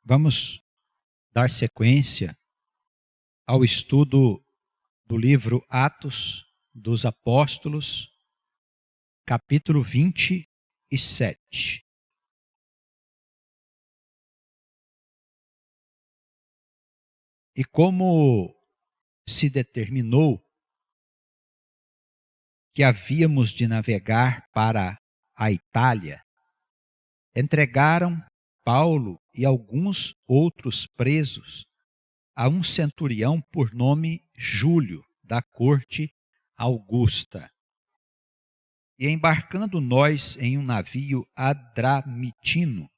Vamos dar sequência ao estudo do livro Atos dos Apóstolos, capítulo 27. E como se determinou que havíamos de navegar para a Itália, entregaram Paulo e alguns outros presos a um centurião por nome Júlio, da corte Augusta. E embarcando nós em um navio adramitino,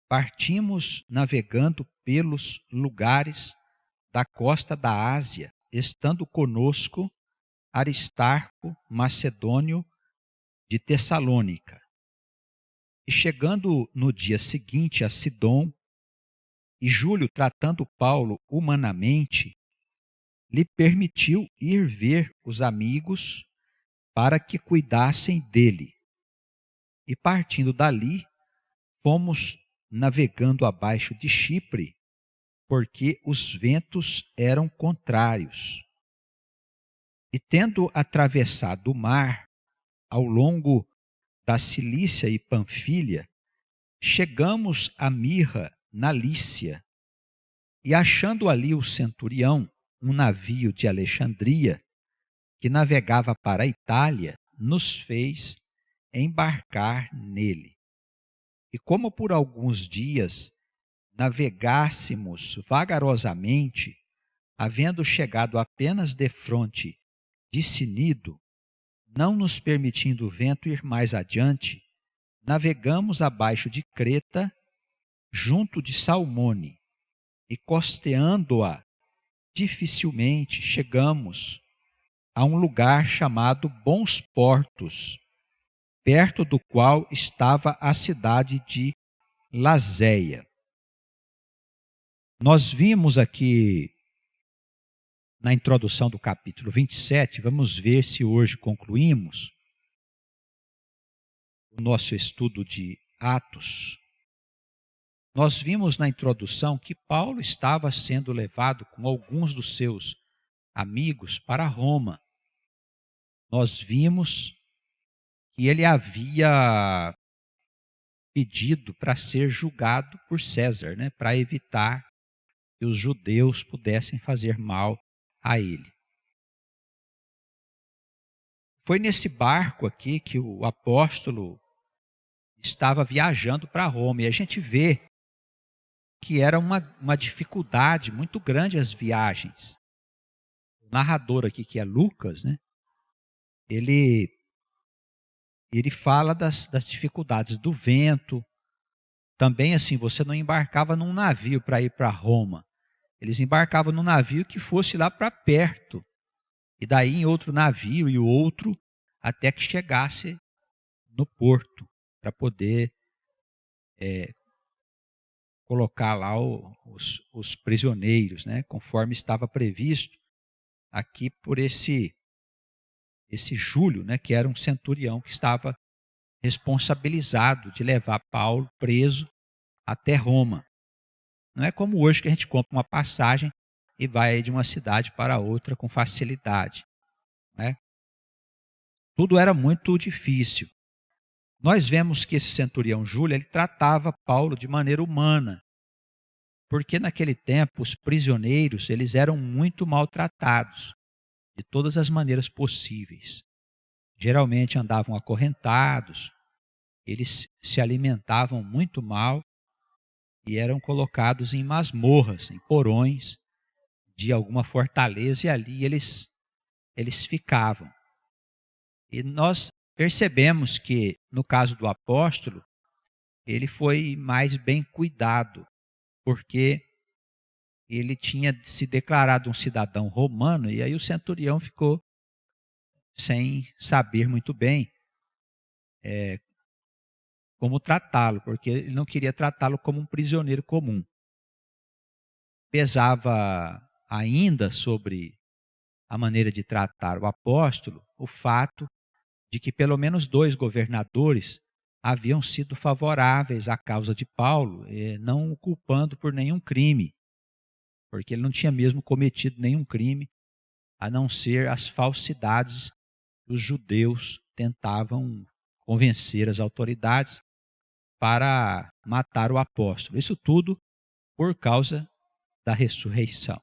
partimos navegando pelos lugares da costa da Ásia, estando conosco Aristarco, macedônio de Tessalônica. E chegando no dia seguinte a Sidom, e Júlio, tratando Paulo humanamente, lhe permitiu ir ver os amigos para que cuidassem dele. E partindo dali, fomos navegando abaixo de Chipre, porque os ventos eram contrários. E tendo atravessado o mar, ao longo da Cilícia e Panfilha, chegamos a Mirra, na Lícia, e achando ali o centurião, um navio de Alexandria, que navegava para a Itália, nos fez embarcar nele. E como por alguns dias navegássemos vagarosamente, havendo chegado apenas defronte de Sinido, não nos permitindo o vento ir mais adiante, navegamos abaixo de Creta, junto de Salmone, e costeando-a, dificilmente chegamos a um lugar chamado Bons Portos, perto do qual estava a cidade de Lazéia. Nós vimos aqui, na introdução do capítulo 27, vamos ver se hoje concluímos o nosso estudo de Atos. Nós vimos na introdução que Paulo estava sendo levado com alguns dos seus amigos para Roma. Nós vimos que ele havia pedido para ser julgado por César, para evitar que os judeus pudessem fazer mal a ele. Foi nesse barco aqui que o apóstolo estava viajando para Roma, e a gente vê que era uma dificuldade muito grande as viagens. O narrador aqui, que é Lucas, ele fala das dificuldades do vento. Também assim, você não embarcava num navio para ir para Roma. Eles embarcavam num navio que fosse lá para perto. E daí em outro navio e outro, até que chegasse no porto, para poder colocar lá os prisioneiros, conforme estava previsto aqui por esse Júlio, que era um centurião que estava responsabilizado de levar Paulo preso até Roma. Não é como hoje que a gente compra uma passagem e vai de uma cidade para outra com facilidade. Tudo era muito difícil. Nós vemos que esse centurião Júlio, ele tratava Paulo de maneira humana, porque naquele tempo os prisioneiros, eles eram muito maltratados, de todas as maneiras possíveis. Geralmente andavam acorrentados, eles se alimentavam muito mal e eram colocados em masmorras, em porões de alguma fortaleza, e ali eles ficavam. E nós percebemos que, no caso do apóstolo, ele foi mais bem cuidado, porque ele tinha se declarado um cidadão romano, e aí o centurião ficou sem saber muito bem como tratá-lo, porque ele não queria tratá-lo como um prisioneiro comum. Pesava ainda sobre a maneira de tratar o apóstolo o fato de que pelo menos 2 governadores haviam sido favoráveis à causa de Paulo, não o culpando por nenhum crime, porque ele não tinha mesmo cometido nenhum crime, a não ser as falsidades que os judeus tentavam convencer as autoridades para matar o apóstolo. Isso tudo por causa da ressurreição,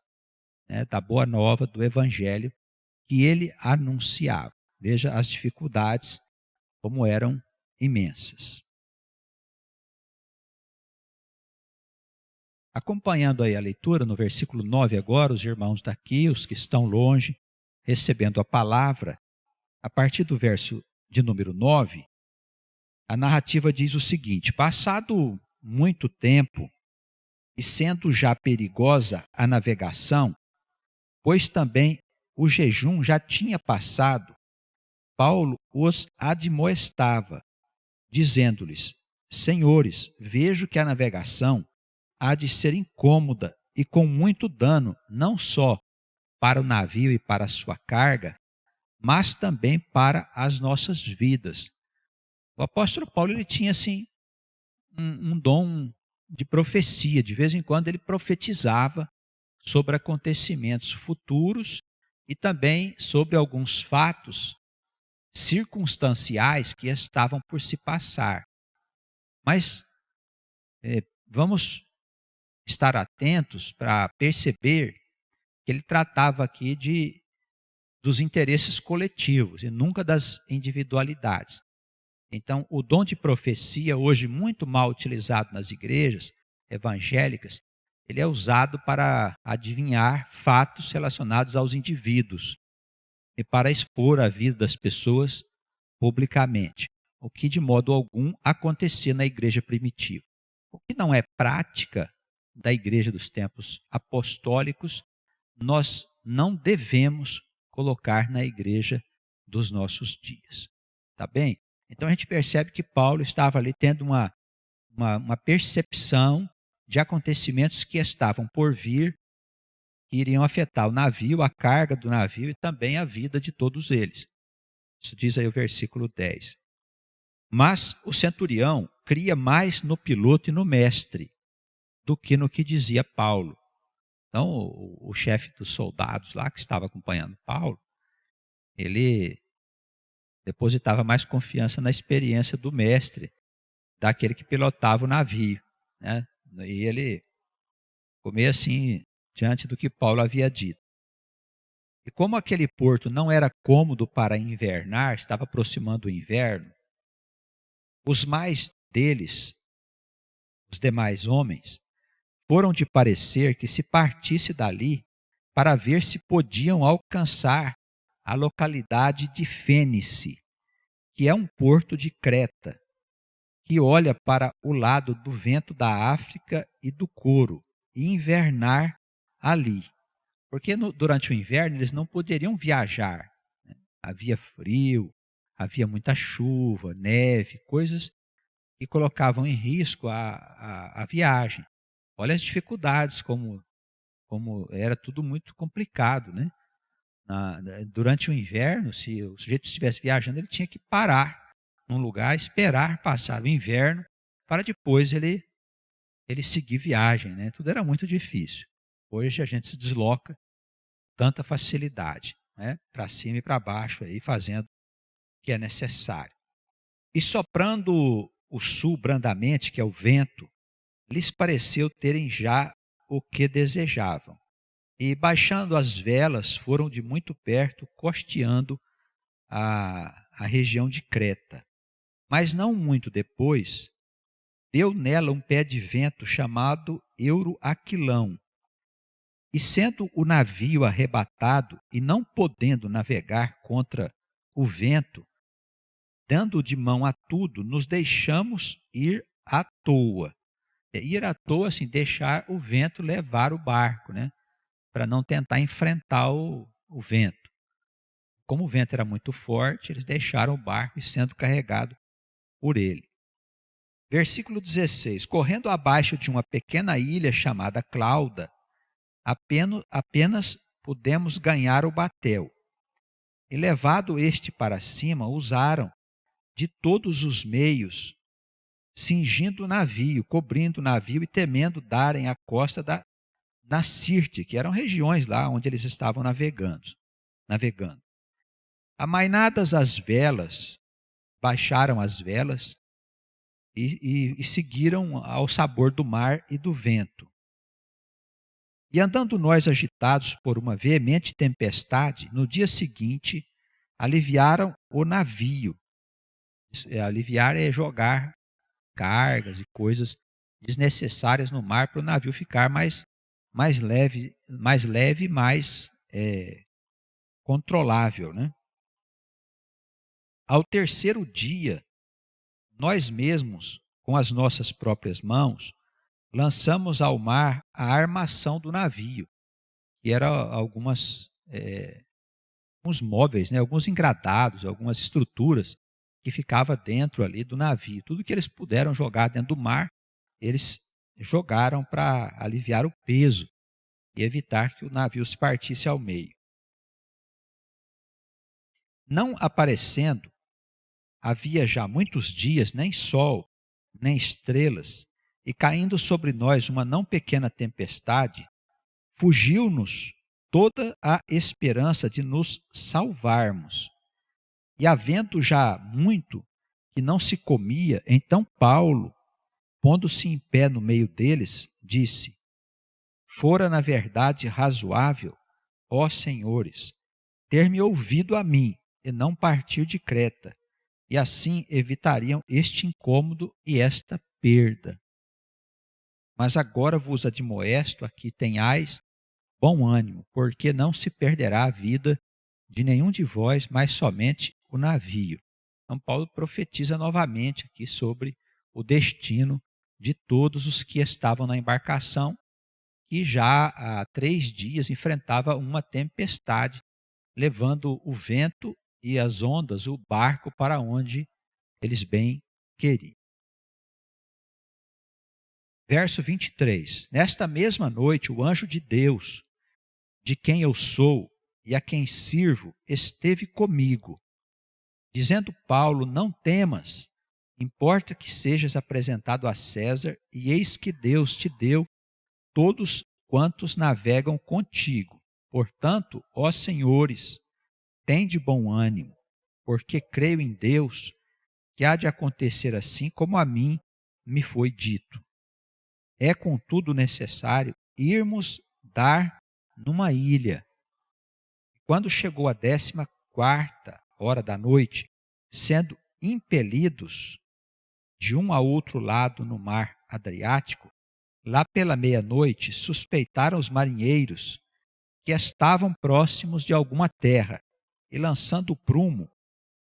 né, da boa nova do evangelho que ele anunciava. Veja as dificuldades como eram imensas. Acompanhando aí a leitura, no versículo 9 agora, os irmãos daqui, os que estão longe, recebendo a palavra, a partir do verso de número 9, a narrativa diz o seguinte: passado muito tempo, e sendo já perigosa a navegação, pois também o jejum já tinha passado, Paulo os admoestava, dizendo-lhes: Senhores, vejo que a navegação há de ser incômoda e com muito dano, não só para o navio e para a sua carga, mas também para as nossas vidas. O apóstolo Paulo, ele tinha assim um dom de profecia. De vez em quando ele profetizava sobre acontecimentos futuros e também sobre alguns fatos circunstanciais que estavam por se passar. Mas vamos estar atentos para perceber que ele tratava aqui dos interesses coletivos e nunca das individualidades. Então, o dom de profecia, hoje muito mal utilizado nas igrejas evangélicas, ele é usado para adivinhar fatos relacionados aos indivíduos e para expor a vida das pessoas publicamente, o que de modo algum acontecia na igreja primitiva. O que não é prática da igreja dos tempos apostólicos, nós não devemos colocar na igreja dos nossos dias. Tá bem? Então a gente percebe que Paulo estava ali tendo uma percepção de acontecimentos que estavam por vir, que iriam afetar o navio, a carga do navio e também a vida de todos eles. Isso diz aí o versículo 10. Mas o centurião cria mais no piloto e no mestre do que no que dizia Paulo. Então, o chefe dos soldados lá que estava acompanhando Paulo, ele depositava mais confiança na experiência do mestre, daquele que pilotava o navio, né? E ele comia assim diante do que Paulo havia dito. E como aquele porto não era cômodo para invernar, estava aproximando o inverno, os mais deles, os demais homens, foram de parecer que se partisse dali para ver se podiam alcançar a localidade de Fênice, que é um porto de Creta, que olha para o lado do vento da África e do Coro, e invernar ali. Porque durante o inverno eles não poderiam viajar, né? Havia frio, havia muita chuva, neve, coisas que colocavam em risco a viagem. Olha as dificuldades, como era tudo muito complicado, né? Durante o inverno, se o sujeito estivesse viajando, ele tinha que parar num lugar, esperar passar o inverno, para depois ele seguir viagem, né? Tudo era muito difícil. Hoje a gente se desloca com tanta facilidade, né? Para cima e para baixo, aí, fazendo o que é necessário. E soprando o sul brandamente, que é o vento, lhes pareceu terem já o que desejavam. E baixando as velas, foram de muito perto, costeando a região de Creta. Mas não muito depois, deu nela um pé de vento chamado Euroaquilão. E sendo o navio arrebatado e não podendo navegar contra o vento, dando de mão a tudo, nos deixamos ir à toa. Ir à toa, assim, deixar o vento levar o barco, né? Para não tentar enfrentar o vento. Como o vento era muito forte, eles deixaram o barco e sendo carregado por ele. Versículo 16: correndo abaixo de uma pequena ilha chamada Clauda, apenas pudemos ganhar o batel. E levado este para cima, usaram de todos os meios cingindo o navio, cobrindo o navio e temendo darem a costa da Sirte, que eram regiões lá onde eles estavam navegando. Amainadas as velas, baixaram as velas e seguiram ao sabor do mar e do vento. E andando nós agitados por uma veemente tempestade, no dia seguinte, aliviaram o navio. Aliviar é jogar cargas e coisas desnecessárias no mar para o navio ficar mais leve, mais controlável, né? Ao terceiro dia, nós mesmos, com as nossas próprias mãos, lançamos ao mar a armação do navio, que era uns móveis, né, alguns engradados, algumas estruturas que ficava dentro ali do navio. Tudo que eles puderam jogar dentro do mar, eles jogaram para aliviar o peso e evitar que o navio se partisse ao meio. Não aparecendo, havia já muitos dias, nem sol, nem estrelas, e caindo sobre nós uma não pequena tempestade, fugiu-nos toda a esperança de nos salvarmos. E havendo já muito que não se comia, então Paulo, pondo-se em pé no meio deles, disse: Fora na verdade razoável, ó senhores, ter-me ouvido a mim e não partir de Creta, e assim evitariam este incômodo e esta perda. Mas agora vos admoesto a que tenhais bom ânimo, porque não se perderá a vida de nenhum de vós, mas somente o navio. Então Paulo profetiza novamente aqui sobre o destino de todos os que estavam na embarcação, que já há 3 dias enfrentava uma tempestade, levando o vento e as ondas, o barco, para onde eles bem queriam. Verso 23. Nesta mesma noite, o anjo de Deus, de quem eu sou e a quem sirvo, esteve comigo, dizendo Paulo: não temas, importa que sejas apresentado a César, e eis que Deus te deu todos quantos navegam contigo. Portanto, ó senhores, tende bom ânimo, porque creio em Deus que há de acontecer assim como a mim me foi dito. É contudo necessário irmos dar numa ilha. Quando chegou a 14ª hora da noite, sendo impelidos de um a outro lado no mar Adriático, lá pela meia-noite suspeitaram os marinheiros que estavam próximos de alguma terra, e lançando o prumo,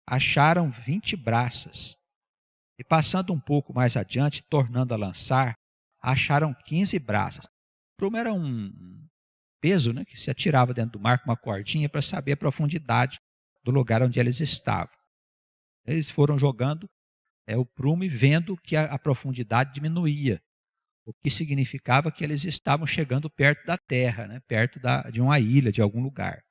acharam 20 braças. E passando um pouco mais adiante, tornando a lançar, acharam 15 braças. O prumo era um peso, né, que se atirava dentro do mar com uma cordinha para saber a profundidade do lugar onde eles estavam. Eles foram jogando o prumo e vendo que a profundidade diminuía, o que significava que eles estavam chegando perto da terra, né, perto de uma ilha, de algum lugar.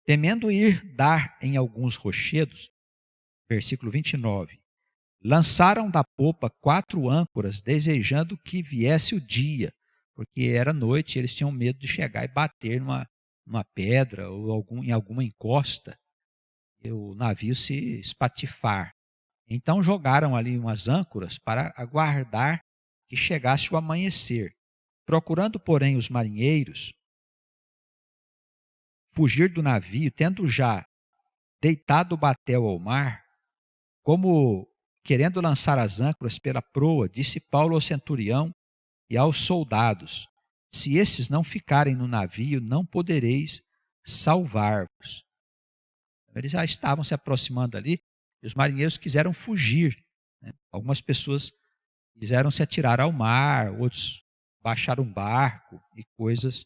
Temendo ir dar em alguns rochedos, versículo 29, lançaram da popa 4 âncoras, desejando que viesse o dia, porque era noite e eles tinham medo de chegar e bater numa pedra ou em alguma encosta e o navio se espatifar. Então jogaram ali umas âncoras para aguardar que chegasse o amanhecer. Procurando, porém, os marinheiros fugir do navio, tendo já deitado o batel ao mar, como querendo lançar as âncoras pela proa, disse Paulo ao centurião e aos soldados: se esses não ficarem no navio, não podereis salvar-vos. Eles já estavam se aproximando ali e os marinheiros quiseram fugir, né? Algumas pessoas quiseram se atirar ao mar, outros baixaram um barco e coisas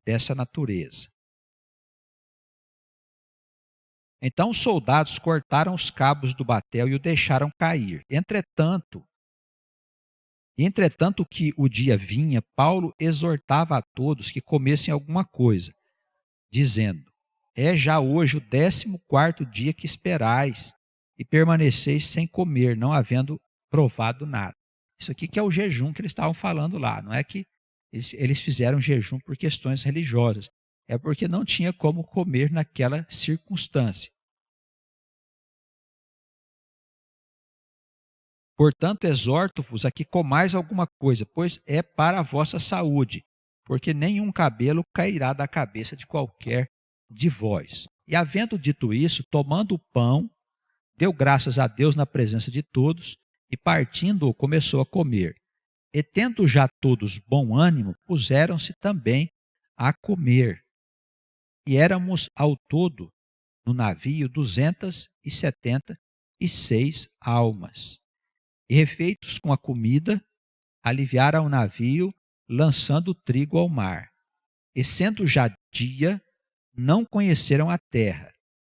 dessa natureza. Então os soldados cortaram os cabos do batel e o deixaram cair. Entretanto que o dia vinha, Paulo exortava a todos que comessem alguma coisa, dizendo: é já hoje o 14º dia que esperais, e permaneceis sem comer, não havendo provado nada. Isso aqui que é o jejum que eles estavam falando lá. Não é que eles fizeram jejum por questões religiosas. É porque não tinha como comer naquela circunstância. Portanto, exorto-vos a que comais alguma coisa, pois é para a vossa saúde, porque nenhum cabelo cairá da cabeça de qualquer de vós. E havendo dito isso, tomando o pão, deu graças a Deus na presença de todos, e partindo-o começou a comer. E tendo já todos bom ânimo, puseram-se também a comer. E éramos ao todo no navio 276 almas. E refeitos com a comida, aliviaram o navio, lançando o trigo ao mar. E sendo já dia, não conheceram a terra.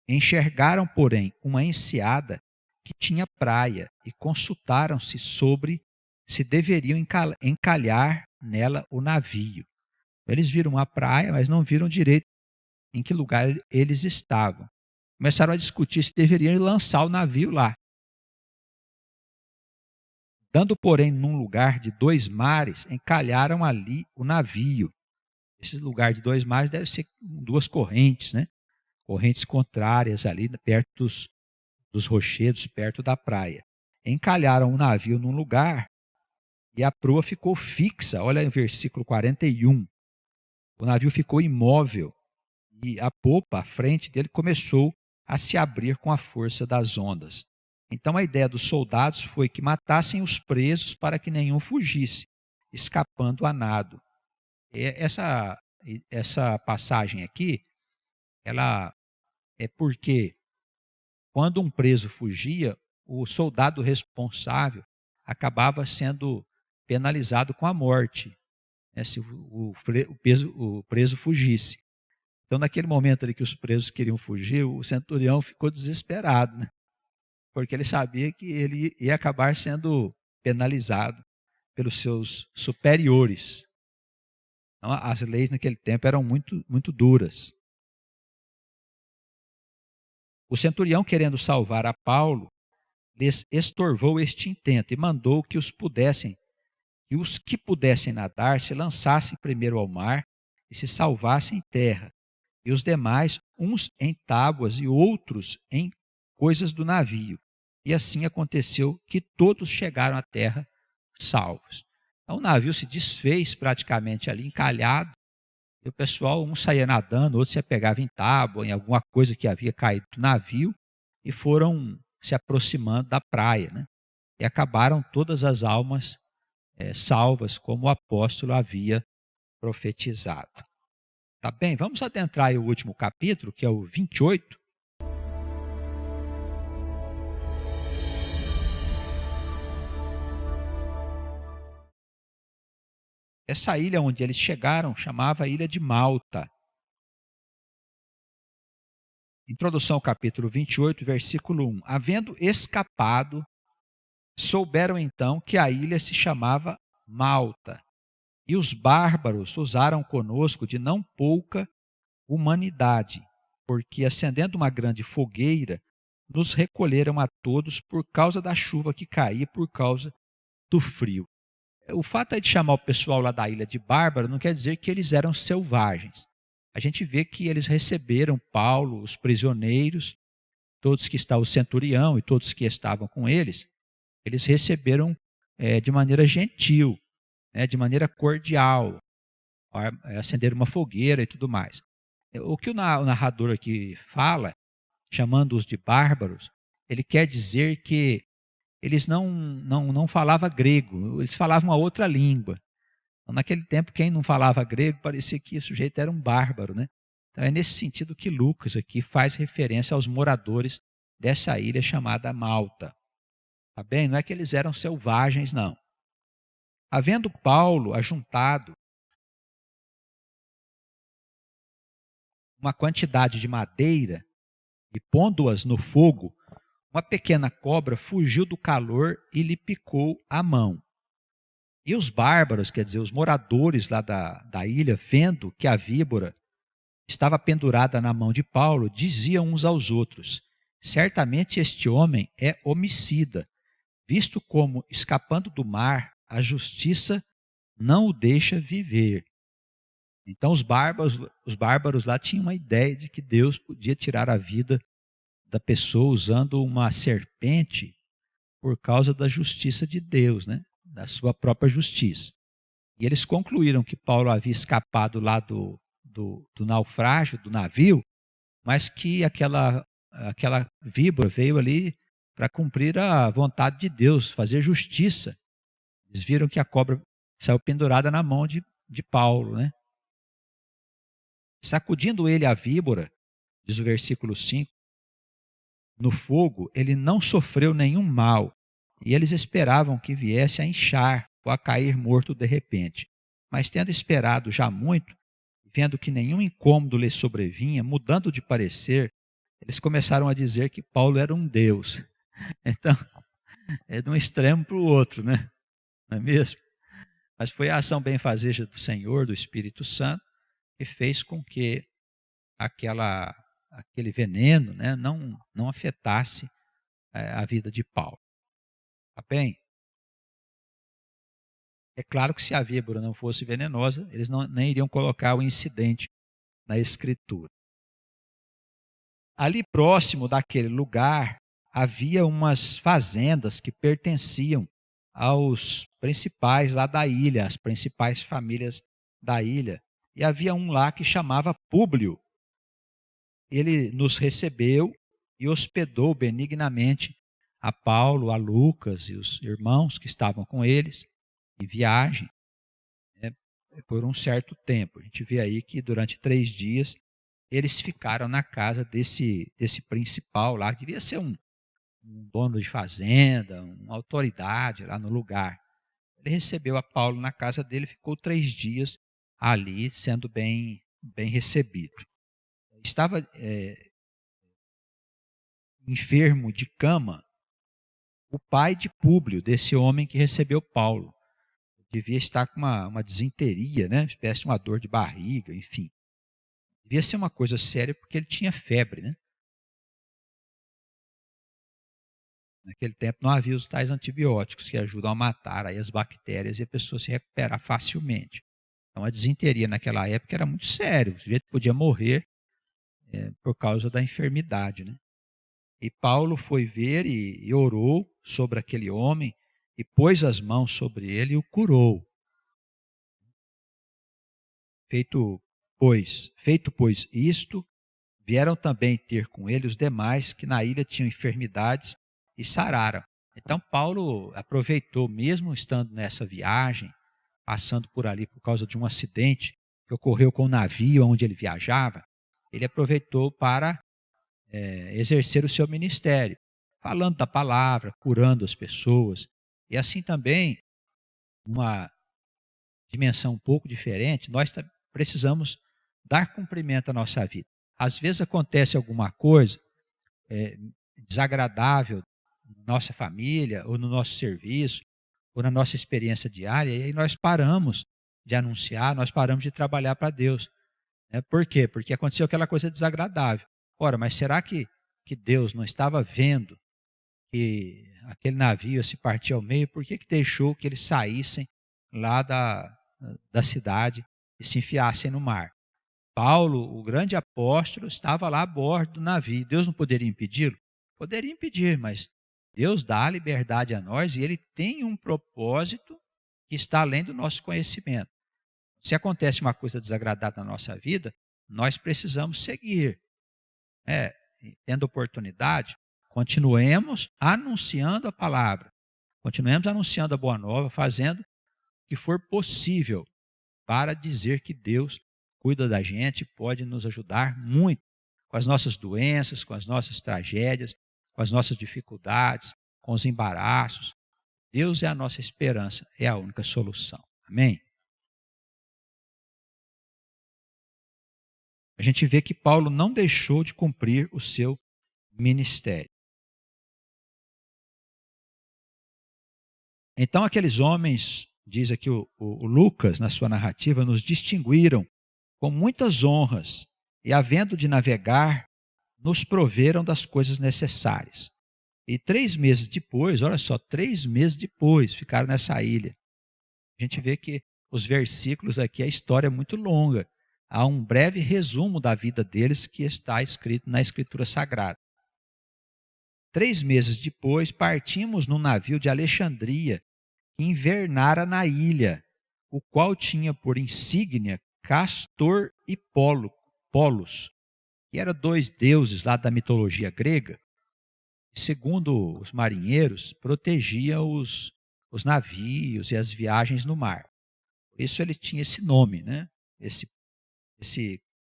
Enxergaram, porém, uma enseada que tinha praia e consultaram-se sobre se deveriam encalhar nela o navio. Eles viram uma praia, mas não viram direito em que lugar eles estavam. Começaram a discutir se deveriam lançar o navio lá. Dando, porém, num lugar de 2 mares, encalharam ali o navio. Esse lugar de 2 mares deve ser 2 correntes, né? Correntes contrárias ali, perto dos rochedos, perto da praia. Encalharam o navio num lugar e a proa ficou fixa. Olha o versículo 41. O navio ficou imóvel e a popa, à frente dele, começou a se abrir com a força das ondas. Então a ideia dos soldados foi que matassem os presos para que nenhum fugisse, escapando a nado. Essa passagem aqui, ela é porque quando um preso fugia, o soldado responsável acabava sendo penalizado com a morte, né, se o preso fugisse. Então, naquele momento ali que os presos queriam fugir, o centurião ficou desesperado, né? Porque ele sabia que ele ia acabar sendo penalizado pelos seus superiores. Então, as leis naquele tempo eram muito, muito duras. O centurião, querendo salvar a Paulo, lhes estorvou este intento e mandou que os que pudessem nadar se lançassem primeiro ao mar e se salvassem em terra, e os demais, uns em tábuas e outros em coisas do navio. E assim aconteceu que todos chegaram à terra salvos. Então o navio se desfez praticamente ali, encalhado, e o pessoal, um saía nadando, outro se pegava em tábua, em alguma coisa que havia caído do navio, e foram se aproximando da praia, né? E acabaram todas as almas salvas, como o apóstolo havia profetizado. Tá bem? Vamos adentrar aí o último capítulo, que é o 28. Essa ilha onde eles chegaram chamava a Ilha de Malta. Introdução ao capítulo 28, versículo 1. Havendo escapado, souberam então que a ilha se chamava Malta. E os bárbaros usaram conosco de não pouca humanidade, porque acendendo uma grande fogueira, nos recolheram a todos por causa da chuva que caía, por causa do frio. O fato de chamar o pessoal lá da ilha de bárbaro não quer dizer que eles eram selvagens. A gente vê que eles receberam Paulo, os prisioneiros, todos que estavam, o centurião e todos que estavam com eles receberam de maneira gentil, né, de maneira cordial, acenderam uma fogueira e tudo mais. O que o narrador aqui fala, chamando-os de bárbaros, ele quer dizer que eles não falavam grego, eles falavam uma outra língua. Então, naquele tempo, quem não falava grego, parecia que o sujeito era um bárbaro, né? Então, é nesse sentido que Lucas aqui faz referência aos moradores dessa ilha chamada Malta. Tá bem? Não é que eles eram selvagens, não. Havendo Paulo ajuntado uma quantidade de madeira e pondo-as no fogo, uma pequena cobra fugiu do calor e lhe picou a mão. E os bárbaros, quer dizer, os moradores lá da ilha, vendo que a víbora estava pendurada na mão de Paulo, diziam uns aos outros: certamente este homem é homicida, visto como, escapando do mar, a justiça não o deixa viver. Então os bárbaros lá tinham uma ideia de que Deus podia tirar a vida da pessoa usando uma serpente por causa da justiça de Deus, né? Da sua própria justiça. E eles concluíram que Paulo havia escapado lá do naufrágio, do navio, mas que aquela víbora veio ali para cumprir a vontade de Deus, fazer justiça. Eles viram que a cobra saiu pendurada na mão de Paulo, né? Sacudindo ele a víbora, diz o versículo 5, no fogo ele não sofreu nenhum mal, e eles esperavam que viesse a inchar ou a cair morto de repente. Mas tendo esperado já muito, vendo que nenhum incômodo lhe sobrevinha, mudando de parecer, eles começaram a dizer que Paulo era um deus. Então, é de um extremo para o outro, né? Não é mesmo? Mas foi a ação benfazeja do Senhor, do Espírito Santo, que fez com que aquele veneno, né, não afetasse a vida de Paulo. Tá bem? É claro que se a víbora não fosse venenosa, eles nem iriam colocar o incidente na Escritura. Ali próximo daquele lugar, havia umas fazendas que pertenciam aos principais lá da ilha, as principais famílias da ilha. E havia um lá que chamava Públio. Ele nos recebeu e hospedou benignamente a Paulo, a Lucas e os irmãos que estavam com eles em viagem, né, por um certo tempo. A gente vê aí que durante 3 dias eles ficaram na casa desse principal lá, que devia ser um dono de fazenda, uma autoridade lá no lugar. Ele recebeu a Paulo na casa dele, ficou 3 dias ali sendo bem recebido. Estava enfermo de cama o pai de Públio, desse homem que recebeu Paulo. Devia estar com uma disenteria, né? Uma espécie de uma dor de barriga, enfim. Devia ser uma coisa séria porque ele tinha febre, né? Naquele tempo não havia os tais antibióticos que ajudam a matar aí as bactérias e a pessoa se recuperar facilmente. Então a disenteria naquela época era muito sério, o sujeito podia morrer por causa da enfermidade, né? E Paulo foi ver e orou sobre aquele homem e pôs as mãos sobre ele e o curou. Feito pois isto, vieram também ter com ele os demais que na ilha tinham enfermidades e sararam. Então Paulo aproveitou, mesmo estando nessa viagem, passando por ali por causa de um acidente que ocorreu com o navio onde ele viajava, ele aproveitou para exercer o seu ministério, falando da palavra, curando as pessoas. E assim também, uma dimensão um pouco diferente, nós precisamos dar cumprimento à nossa vida. Às vezes acontece alguma coisa desagradável na nossa família, ou no nosso serviço, ou na nossa experiência diária, e aí nós paramos de anunciar, nós paramos de trabalhar para Deus. Por quê? Porque aconteceu aquela coisa desagradável. Ora, mas será que Deus não estava vendo que aquele navio ia se partir ao meio? Por que deixou que eles saíssem lá da cidade e se enfiassem no mar? Paulo, o grande apóstolo, estava lá a bordo do navio. Deus não poderia impedi-lo? Poderia impedir, mas Deus dá a liberdade a nós e Ele tem um propósito que está além do nosso conhecimento. Se acontece uma coisa desagradável na nossa vida, nós precisamos seguir. Tendo oportunidade, continuemos anunciando a palavra, continuemos anunciando a boa nova, fazendo o que for possível para dizer que Deus cuida da gente, pode nos ajudar muito com as nossas doenças, com as nossas tragédias, com as nossas dificuldades, com os embaraços. Deus é a nossa esperança, é a única solução. Amém? A gente vê que Paulo não deixou de cumprir o seu ministério. Então aqueles homens, diz aqui o Lucas na sua narrativa, nos distinguiram com muitas honras e havendo de navegar nos proveram das coisas necessárias. E 3 meses depois, olha só, 3 meses depois, ficaram nessa ilha. A gente vê que os versículos aqui, a história é muito longa. Há um breve resumo da vida deles que está escrito na Escritura Sagrada. 3 meses depois, partimos num navio de Alexandria, que invernara na ilha, o qual tinha por insígnia Castor e Polos, que eram 2 deuses lá da mitologia grega, e, segundo os marinheiros, protegia os navios e as viagens no mar. Por isso ele tinha esse nome, né? Esse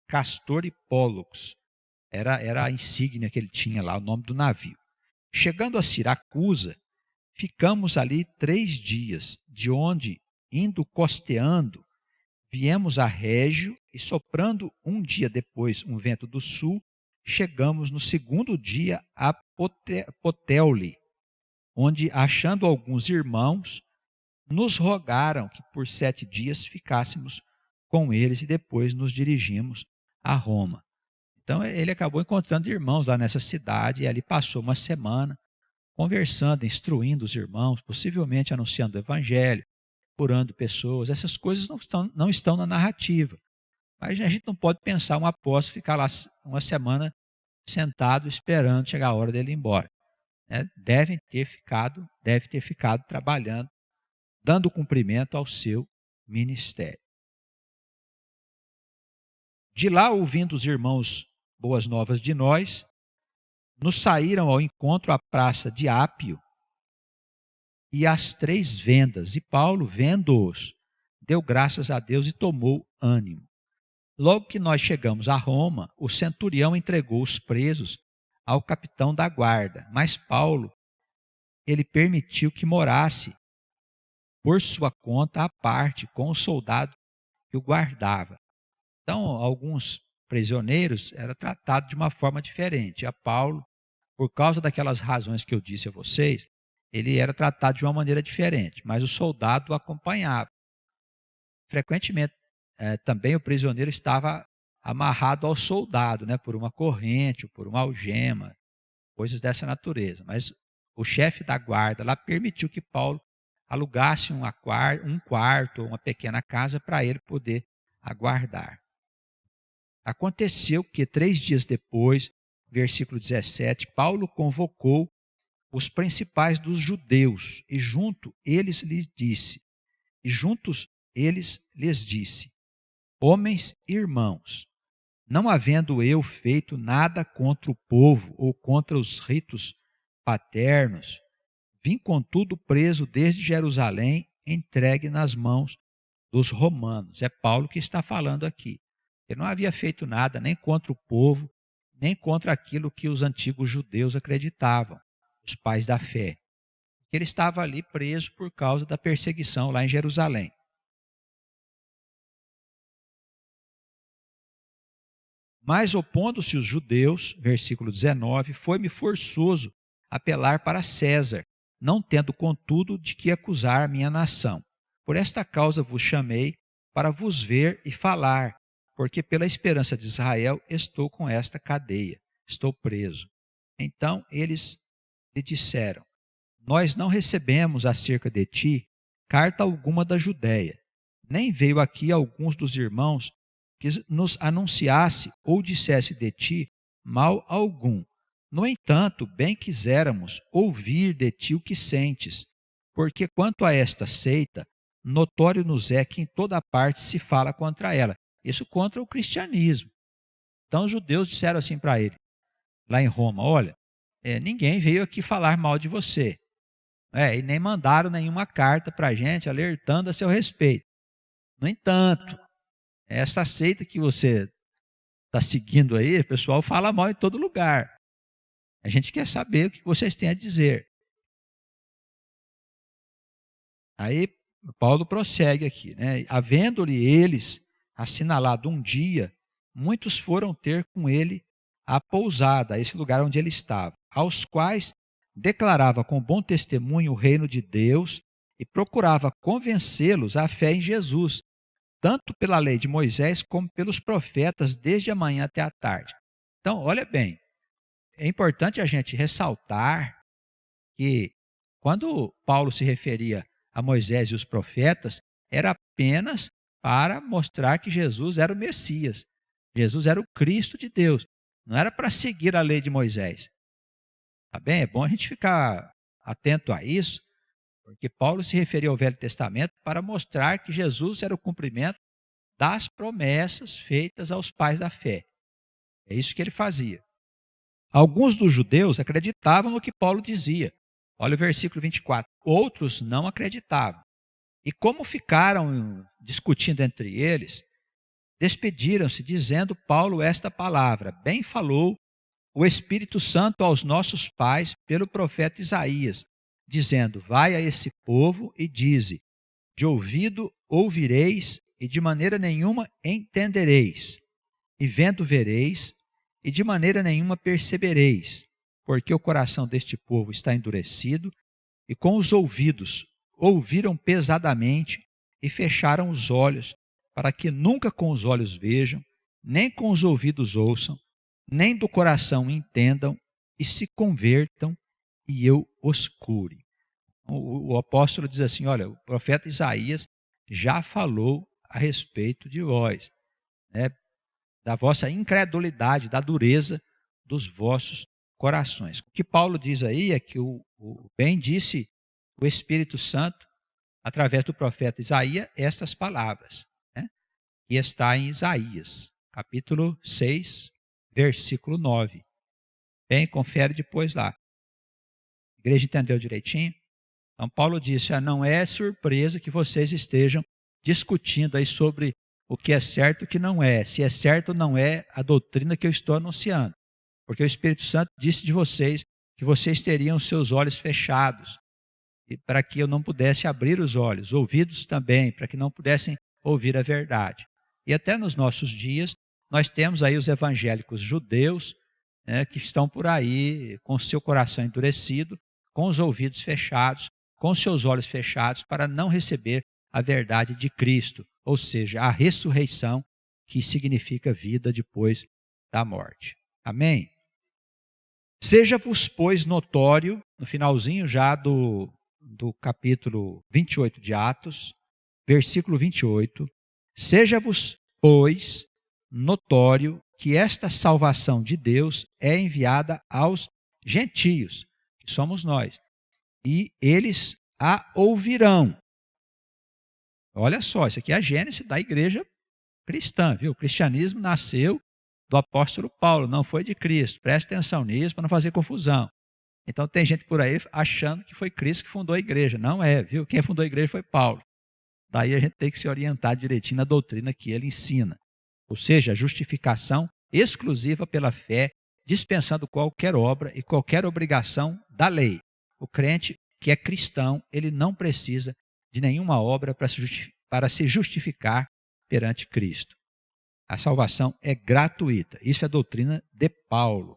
Castor e Pollux era a insígnia que ele tinha lá, o nome do navio. Chegando a Siracusa, ficamos ali 3 dias, de onde, indo costeando, viemos a Régio e, soprando um dia depois um vento do sul, chegamos no segundo dia a Puteoli, onde, achando alguns irmãos, nos rogaram que por 7 dias ficássemos com eles e depois nos dirigimos a Roma. Então ele acabou encontrando irmãos lá nessa cidade e ali passou uma semana conversando, instruindo os irmãos, possivelmente anunciando o evangelho, curando pessoas. Essas coisas não estão na narrativa. Mas a gente não pode pensar um apóstolo ficar lá uma semana sentado esperando chegar a hora dele ir embora. Deve ter ficado trabalhando, dando cumprimento ao seu ministério. De lá, ouvindo os irmãos boas novas de nós, nos saíram ao encontro à praça de Ápio e às 3 vendas. E Paulo, vendo-os, deu graças a Deus e tomou ânimo. Logo que nós chegamos a Roma, o centurião entregou os presos ao capitão da guarda, mas Paulo, ele permitiu que morasse por sua conta à parte com o soldado que o guardava. Então, alguns prisioneiros eram tratados de uma forma diferente. A Paulo, por causa daquelas razões que eu disse a vocês, ele era tratado de uma maneira diferente, mas o soldado o acompanhava. Frequentemente, também o prisioneiro estava amarrado ao soldado, né, por uma corrente, ou por uma algema, coisas dessa natureza. Mas o chefe da guarda lá permitiu que Paulo alugasse um quarto ou uma pequena casa para ele poder aguardar. Aconteceu que 3 dias depois, versículo 17, Paulo convocou os principais dos judeus e juntos eles lhes disse: homens e irmãos, não havendo eu feito nada contra o povo ou contra os ritos paternos, vim contudo preso desde Jerusalém, entregue nas mãos dos romanos. É Paulo que está falando aqui. Ele não havia feito nada nem contra o povo, nem contra aquilo que os antigos judeus acreditavam, os pais da fé. Ele estava ali preso por causa da perseguição lá em Jerusalém. Mas opondo-se os judeus, versículo 19, foi-me forçoso apelar para César, não tendo contudo de que acusar a minha nação. Por esta causa vos chamei para vos ver e falar, porque pela esperança de Israel estou com esta cadeia, estou preso. Então eles lhe disseram: nós não recebemos acerca de ti carta alguma da Judéia, nem veio aqui alguns dos irmãos que nos anunciasse ou dissesse de ti mal algum. No entanto, bem quiséramos ouvir de ti o que sentes, porque quanto a esta seita, notório nos é que em toda parte se fala contra ela. Isso contra o cristianismo. Então os judeus disseram assim para ele, lá em Roma: olha, ninguém veio aqui falar mal de você. E nem mandaram nenhuma carta para a gente alertando a seu respeito. No entanto, essa seita que você está seguindo aí, o pessoal fala mal em todo lugar. A gente quer saber o que vocês têm a dizer. Aí Paulo prossegue aqui, né? Havendo-lhe eles assinalado um dia, muitos foram ter com ele a pousada, esse lugar onde ele estava, aos quais declarava com bom testemunho o reino de Deus e procurava convencê-los à fé em Jesus, tanto pela lei de Moisés como pelos profetas, desde a manhã até a tarde. Então, olha bem, é importante a gente ressaltar que quando Paulo se referia a Moisés e os profetas, era apenas para mostrar que Jesus era o Messias. Jesus era o Cristo de Deus. Não era para seguir a lei de Moisés. Tá bem? É bom a gente ficar atento a isso, porque Paulo se referia ao Velho Testamento para mostrar que Jesus era o cumprimento das promessas feitas aos pais da fé. É isso que ele fazia. Alguns dos judeus acreditavam no que Paulo dizia. Olha o versículo 24. Outros não acreditavam. E como ficaram discutindo entre eles, despediram-se dizendo Paulo esta palavra: bem falou o Espírito Santo aos nossos pais pelo profeta Isaías, dizendo: vai a esse povo e dize: de ouvido ouvireis e de maneira nenhuma entendereis, e vendo vereis e de maneira nenhuma percebereis, porque o coração deste povo está endurecido e com os ouvidos ouviram pesadamente e fecharam os olhos, para que nunca com os olhos vejam, nem com os ouvidos ouçam, nem do coração entendam e se convertam e eu os cure. O apóstolo diz assim, olha, o profeta Isaías já falou a respeito de vós, né, da vossa incredulidade, da dureza dos vossos corações. O que Paulo diz aí é que bem disse o Espírito Santo, através do profeta Isaías, estas palavras, né, que está em Isaías, capítulo 6, versículo 9. Bem, confere depois lá. A igreja entendeu direitinho? Então, Paulo disse, não é surpresa que vocês estejam discutindo aí sobre o que é certo e o que não é. Se é certo ou não é a doutrina que eu estou anunciando. Porque o Espírito Santo disse de vocês que vocês teriam seus olhos fechados, e para que eu não pudesse abrir os olhos, ouvidos também, para que não pudessem ouvir a verdade. E até nos nossos dias, nós temos aí os evangélicos judeus, né, que estão por aí com o seu coração endurecido, com os ouvidos fechados, com os seus olhos fechados, para não receber a verdade de Cristo, ou seja, a ressurreição, que significa vida depois da morte. Amém? Seja-vos, pois, notório, no finalzinho já do capítulo 28 de Atos, versículo 28, seja-vos, pois, notório que esta salvação de Deus é enviada aos gentios, que somos nós, e eles a ouvirão. Olha só, isso aqui é a gênese da igreja cristã, viu? O cristianismo nasceu do apóstolo Paulo, não foi de Cristo. Preste atenção nisso para não fazer confusão. Então tem gente por aí achando que foi Cristo que fundou a igreja. Não é, viu? Quem fundou a igreja foi Paulo. Daí a gente tem que se orientar direitinho na doutrina que ele ensina. Ou seja, a justificação exclusiva pela fé, dispensando qualquer obra e qualquer obrigação da lei. O crente que é cristão, ele não precisa de nenhuma obra para se justificar perante Cristo. A salvação é gratuita. Isso é a doutrina de Paulo.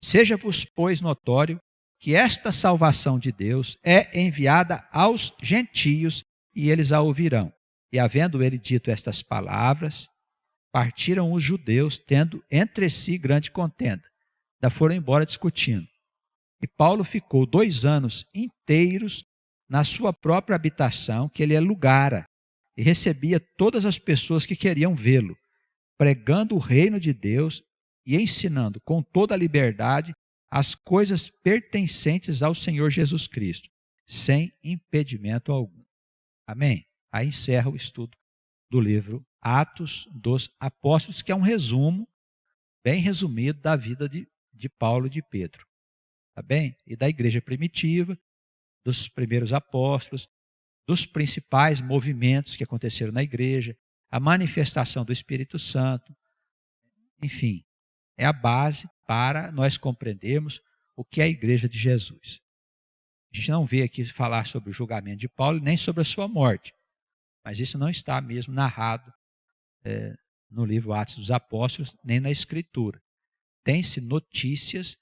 Seja-vos, pois, notório que esta salvação de Deus é enviada aos gentios e eles a ouvirão. E havendo ele dito estas palavras, partiram os judeus, tendo entre si grande contenda. Da foram embora discutindo. E Paulo ficou 2 anos inteiros na sua própria habitação, que ele alugara, e recebia todas as pessoas que queriam vê-lo, pregando o reino de Deus e ensinando com toda a liberdade as coisas pertencentes ao Senhor Jesus Cristo, sem impedimento algum. Amém? Aí encerra o estudo do livro Atos dos Apóstolos, que é um resumo, bem resumido, da vida de Paulo e de Pedro. Tá bem? E da igreja primitiva, dos primeiros apóstolos, dos principais movimentos que aconteceram na igreja, a manifestação do Espírito Santo, enfim, é a base para nós compreendermos o que é a igreja de Jesus. A gente não vê aqui falar sobre o julgamento de Paulo, nem sobre a sua morte, mas isso não está mesmo narrado no livro Atos dos Apóstolos, nem na Escritura. Tem-se notícias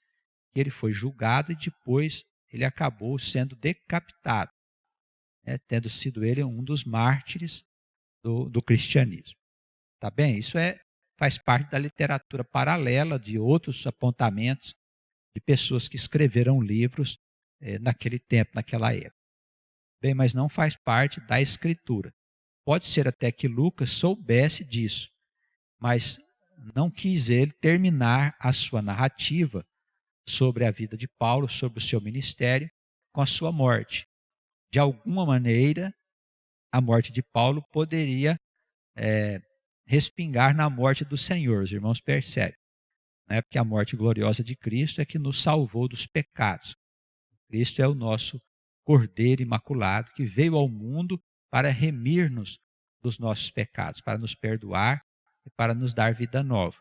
que ele foi julgado e depois ele acabou sendo decapitado, tendo sido ele um dos mártires do cristianismo. Tá bem? Isso faz parte da literatura paralela de outros apontamentos de pessoas que escreveram livros naquele tempo, naquela época. Bem, mas não faz parte da Escritura. Pode ser até que Lucas soubesse disso, mas não quis ele terminar a sua narrativa sobre a vida de Paulo, sobre o seu ministério, com a sua morte. De alguma maneira, a morte de Paulo poderia respingar na morte do Senhor. Os irmãos percebem, né? Porque a morte gloriosa de Cristo é que nos salvou dos pecados. Cristo é o nosso Cordeiro Imaculado que veio ao mundo para remir-nos dos nossos pecados, para nos perdoar e para nos dar vida nova.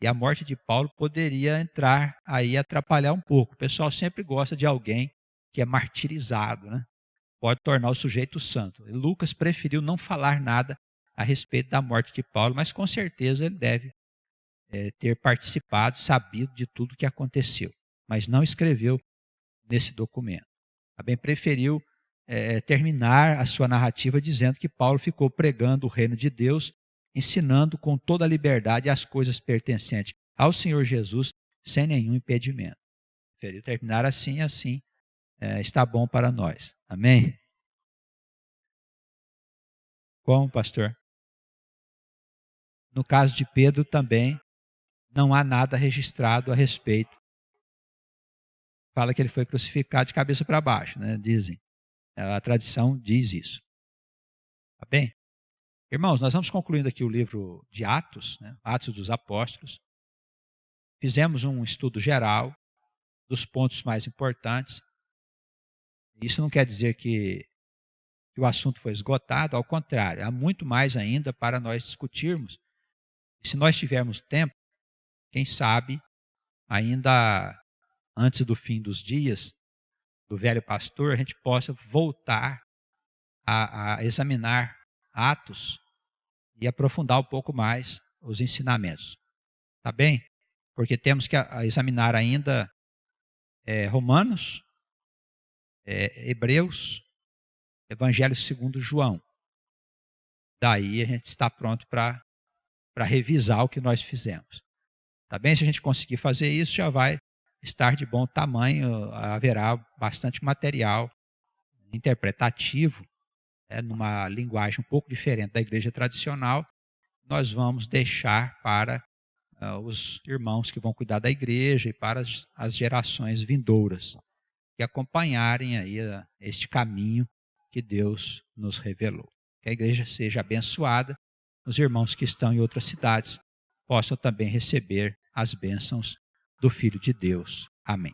E a morte de Paulo poderia entrar aí e atrapalhar um pouco. O pessoal sempre gosta de alguém que é martirizado, né? Pode tornar o sujeito santo. E Lucas preferiu não falar nada a respeito da morte de Paulo, mas com certeza ele deve ter participado, sabido de tudo o que aconteceu. Mas não escreveu nesse documento. Também preferiu terminar a sua narrativa dizendo que Paulo ficou pregando o reino de Deus, ensinando com toda a liberdade as coisas pertencentes ao Senhor Jesus, sem nenhum impedimento. Preferiu terminar assim, está bom para nós. Amém? Como, pastor? No caso de Pedro também, não há nada registrado a respeito. Fala que ele foi crucificado de cabeça para baixo, né? Dizem. A tradição diz isso. Tá bem? Irmãos, nós vamos concluindo aqui o livro de Atos, né? Atos dos Apóstolos. Fizemos um estudo geral dos pontos mais importantes. Isso não quer dizer que o assunto foi esgotado, ao contrário, há muito mais ainda para nós discutirmos. E se nós tivermos tempo, quem sabe, ainda antes do fim dos dias do velho pastor, a gente possa voltar a examinar Atos e aprofundar um pouco mais os ensinamentos. Tá bem? Porque temos que examinar ainda Romanos, Hebreus, Evangelho segundo João. Daí a gente está pronto para revisar o que nós fizemos. Tá bem? Se a gente conseguir fazer isso, já vai estar de bom tamanho, haverá bastante material interpretativo, numa linguagem um pouco diferente da igreja tradicional. Nós vamos deixar para os irmãos que vão cuidar da igreja e para as gerações vindouras que acompanharem aí este caminho que Deus nos revelou. Que a igreja seja abençoada, os irmãos que estão em outras cidades possam também receber as bênçãos do Filho de Deus. Amém.